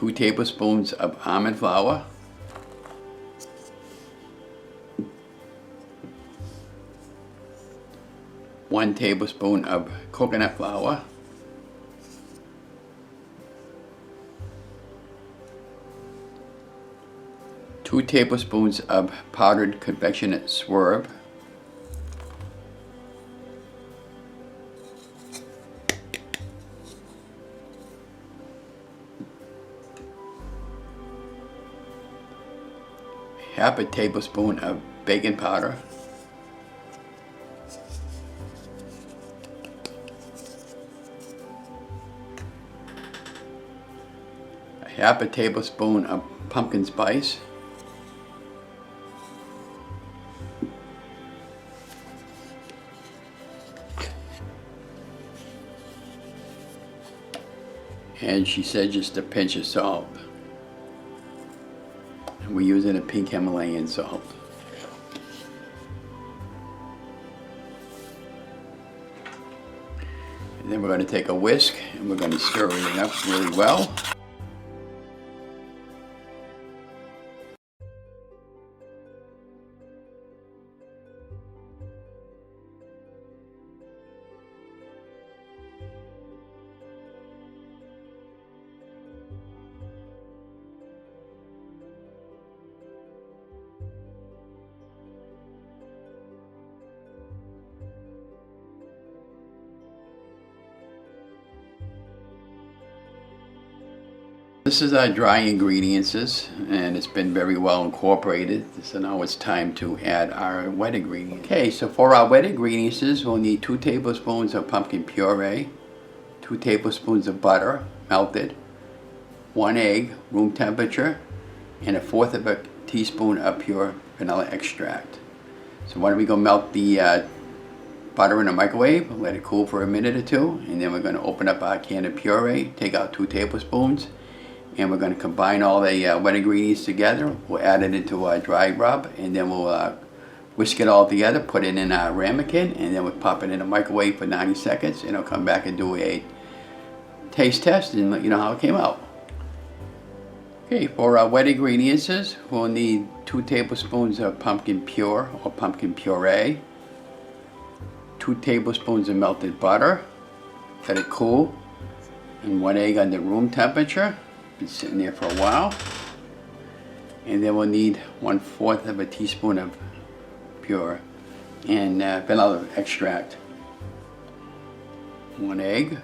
2 tablespoons of almond flour, 1 tablespoon of coconut flour, 2 tablespoons of powdered confectionate swerve, half a tablespoon of baking powder, half a tablespoon of pumpkin spice, and she said just a pinch of salt. And we're using a pink Himalayan salt. And then we're going to take a whisk and we're going to stir everything up really well. This is our dry ingredients, and it's been very well incorporated. So now it's time to add our wet ingredients. Okay, so for our wet ingredients, we'll need 2 tablespoons of pumpkin puree, 2 tablespoons of butter, melted, 1 egg, room temperature, and 1/4 of a teaspoon of pure vanilla extract. So why don't we go melt the butter in the microwave, let it cool for a minute or two, and then we're going to open up our can of puree, take out 2 tablespoons, and we're going to combine all the wet ingredients together. We'll add it into our dry rub, and then we'll whisk it all together, put it in our Ramekin, and then we'll pop it in the microwave for 90 seconds, and I'll come back and do a taste test and let you know how it came out. Okay, for our wet ingredients, we'll need 2 tablespoons of pumpkin pure or pumpkin puree, 2 tablespoons of melted butter, let it cool, and 1 egg under room temperature. Been sitting there for a while. And then we'll need 1/4 of a teaspoon of pure and vanilla extract. 1 egg.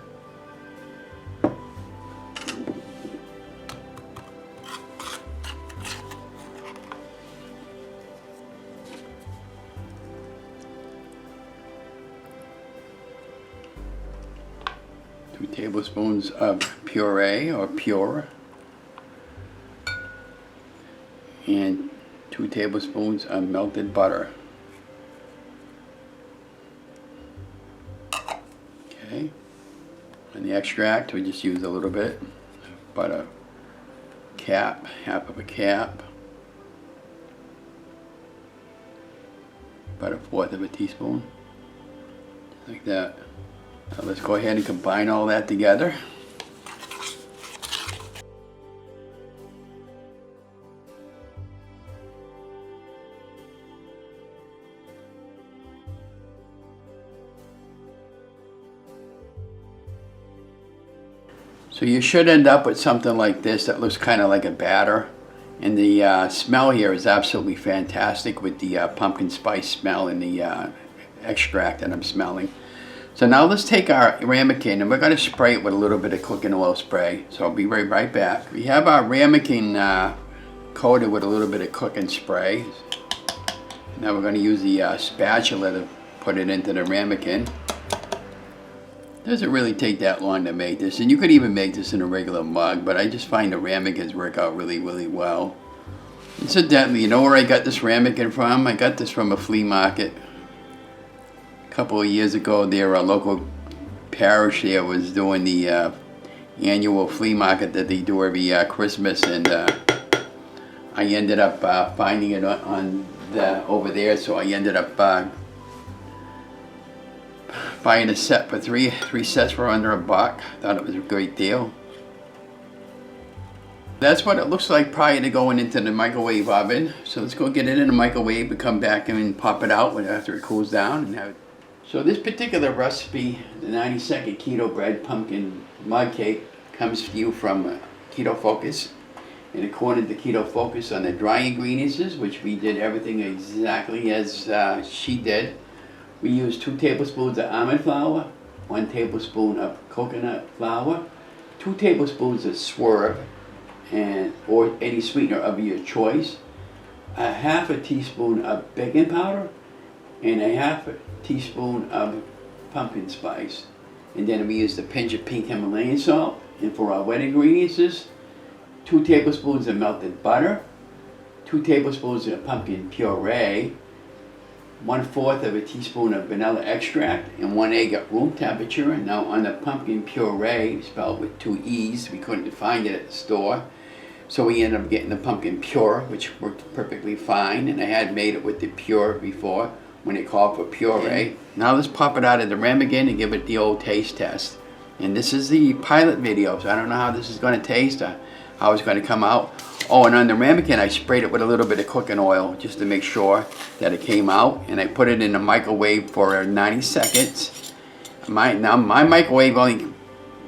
Two tablespoons of puree or pure. And 2 tablespoons of melted butter. Okay, and the extract, we just use a little bit, about a cap, half of a cap, about 1/4 of a teaspoon, like that. So let's go ahead and combine all that together. So you should end up with something like this that looks kind of like a batter. And the smell here is absolutely fantastic with the pumpkin spice smell and the extract that I'm smelling. So now let's take our Ramekin and we're going to spray it with a little bit of cooking oil spray. So I'll be right back. We have our Ramekin coated with a little bit of cooking spray. Now we're going to use the spatula to put it into the Ramekin. Doesn't really take that long to make this, and you could even make this in a regular mug, but I just find the Ramekins work out really well. Incidentally, you know where I got this Ramekin from? I got this from a flea market a couple of years ago. Their local parish there was doing the annual flea market that they do every Christmas, and I ended up finding it on over there, so I ended up buying a set for three sets for under $1. Thought it was a great deal. that's what it looks like prior to going into the microwave oven. So let's go get it in the microwave and come back and pop it out after it cools down. And have it. So this particular recipe, the 90-second keto bread pumpkin mud cake, comes to you from Keto Focus. And according to Keto Focus on the dry ingredients, which we did everything exactly as she did, we used 2 tablespoons of almond flour, 1 tablespoon of coconut flour, 2 tablespoons of swerve, or any sweetener of your choice, a half a teaspoon of baking powder, and a half a teaspoon of pumpkin spice. And then we used a pinch of pink Himalayan salt. And for our wet ingredients, 2 tablespoons of melted butter, 2 tablespoons of pumpkin puree, 1/4 of a teaspoon of vanilla extract, and 1 egg at room temperature. And now on the pumpkin puree, spelled with 2 E's, we couldn't find it at the store. So we ended up getting the pumpkin pure, which worked perfectly fine. And I had made it with the pure before when it called for puree. Now let's pop it out of the Ramekin and give it the old taste test. And this is the pilot video, so I don't know how this is going to taste, or how it's going to come out. Oh, and on the Ramekin, I sprayed it with a little bit of cooking oil just to make sure that it came out. And I put it in the microwave for 90 seconds. My microwave only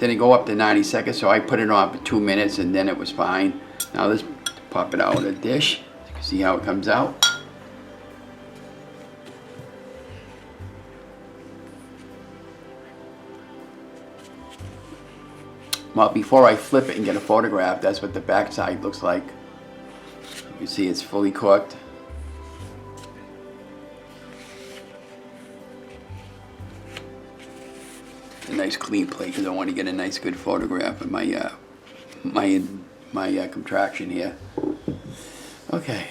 didn't go up to 90 seconds, so I put it on for 2 minutes and then it was fine. Now let's pop it out in a dish. You can see how it comes out. Well, before I flip it and get a photograph, that's what the back side looks like. You can see it's fully cooked. A nice clean plate because I want to get a nice good photograph of my contraction here. Okay.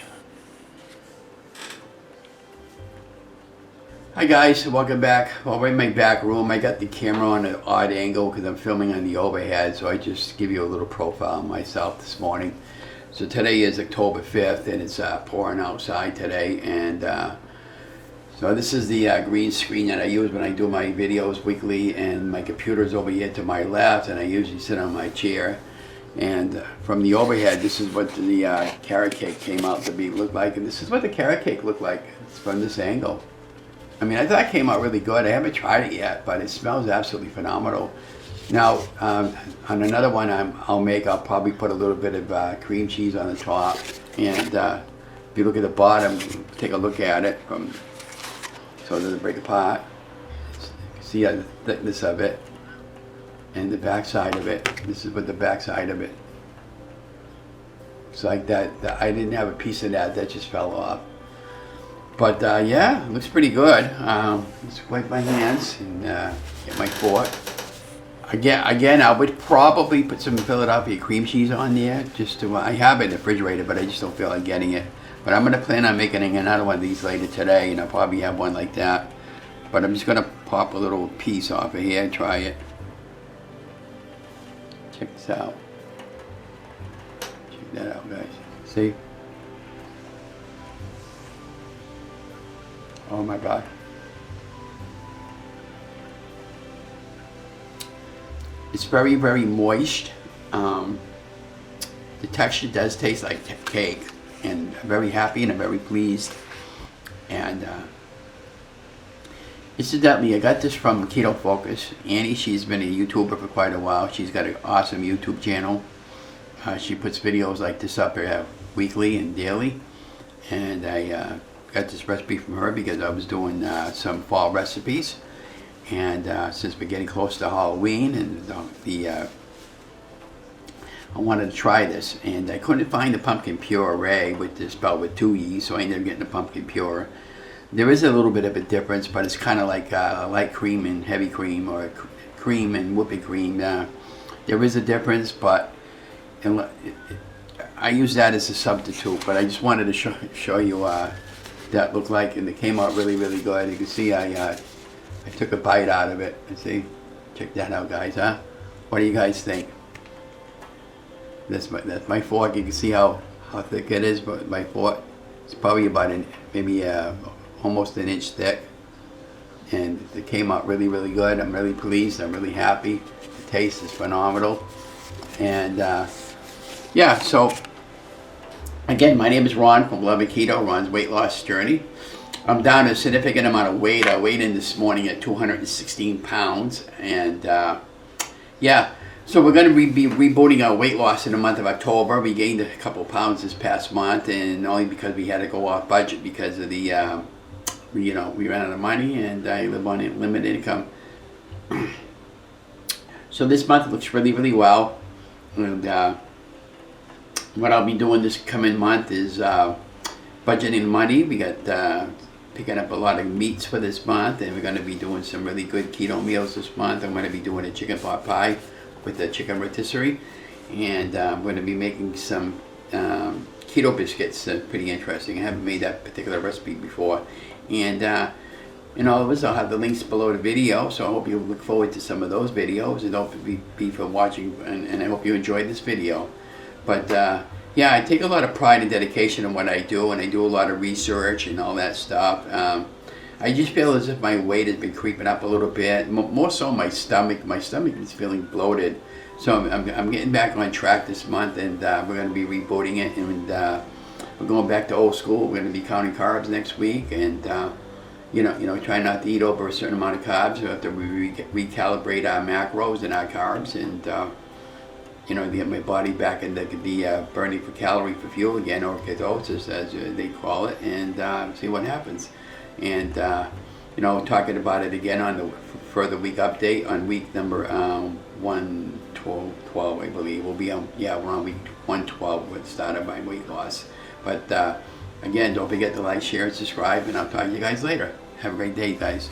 Hi guys, welcome back. Well, we're in my back room. I got the camera on an odd angle because I'm filming on the overhead, so I just give you a little profile of myself this morning. So today is October 5th and it's pouring outside today, and so this is the green screen that I use when I do my videos weekly, and my computer's over here to my left, and I usually sit on my chair. And from the overhead, this is what the carrot cake came out to look like, and this is what the carrot cake looked like from this angle. I mean, I thought it came out really good. I haven't tried it yet, but it smells absolutely phenomenal. Now, on another one I'll probably put a little bit of cream cheese on the top. And if you look at the bottom, take a look at it so it doesn't break apart. See the thickness of it and the back side of it. This is what the back side of it looks like. That I didn't have a piece of that just fell off. But yeah, it looks pretty good. Let's wipe my hands and get my fork. Again, I would probably put some Philadelphia cream cheese on there. I have it in the refrigerator, but I just don't feel like getting it. But I'm going to plan on making another one of these later today, and I'll probably have one like that. But I'm just going to pop a little piece off of here and try it. Check this out. Check that out, guys. See? Oh my God. It's very, very moist. The texture does taste like cake, and I'm very happy and I'm very pleased. And incidentally, I got this from Keto Focus. Annie, she's been a YouTuber for quite a while. She's got an awesome YouTube channel. She puts videos like this up here weekly and daily. And I got this recipe from her because I was doing some fall recipes, and since we're getting close to Halloween, and I wanted to try this, and I couldn't find the pumpkin puree with this spelled with 2 E's, so I ended up getting the pumpkin pure. There is a little bit of a difference, but it's kind of like light cream and heavy cream, or cream and whipping cream. There is a difference, but I use that as a substitute. But I just wanted to show you that looked like, and it came out really, really good. You can see I took a bite out of it. And see, check that out, guys. Huh? What do you guys think? That's my fork. You can see how thick it is. But my fork, it's probably about maybe almost an inch thick, and it came out really, really good. I'm really pleased. I'm really happy. The taste is phenomenal, and yeah, so again, my name is Ron from Love and Keto, Ron's weight loss journey. I'm down a significant amount of weight. I weighed in this morning at 216 pounds. And yeah, so we're going to be rebooting our weight loss in the month of October. We gained a couple pounds this past month, and only because we had to go off budget because of the, we ran out of money, and I live on limited income. So this month looks really, really well. And what I'll be doing this coming month is budgeting money. We got picking up a lot of meats for this month, and we're going to be doing some really good keto meals this month. I'm going to be doing a chicken pot pie with a chicken rotisserie, and I'm going to be making some keto biscuits. Pretty interesting. I haven't made that particular recipe before, and all of us, I'll have the links below the video, so I hope you look forward to some of those videos, and don't be for watching, and I hope you enjoyed this video. But yeah, I take a lot of pride and dedication in what I do, and I do a lot of research and all that stuff. I just feel as if my weight has been creeping up a little bit, more so my stomach. My stomach is feeling bloated, so I'm getting back on track this month, and we're going to be rebooting it, and we're going back to old school. We're going to be counting carbs next week, and try not to eat over a certain amount of carbs. We have to recalibrate our macros and our carbs, and get my body back in the burning for calorie for fuel again, or ketosis as they call it, and see what happens. And talking about it again on the further week update on week number 112, I believe. We'll be on, we're on week 112 with started my weight loss. But again, don't forget to like, share, and subscribe, and I'll talk to you guys later. Have a great day, guys.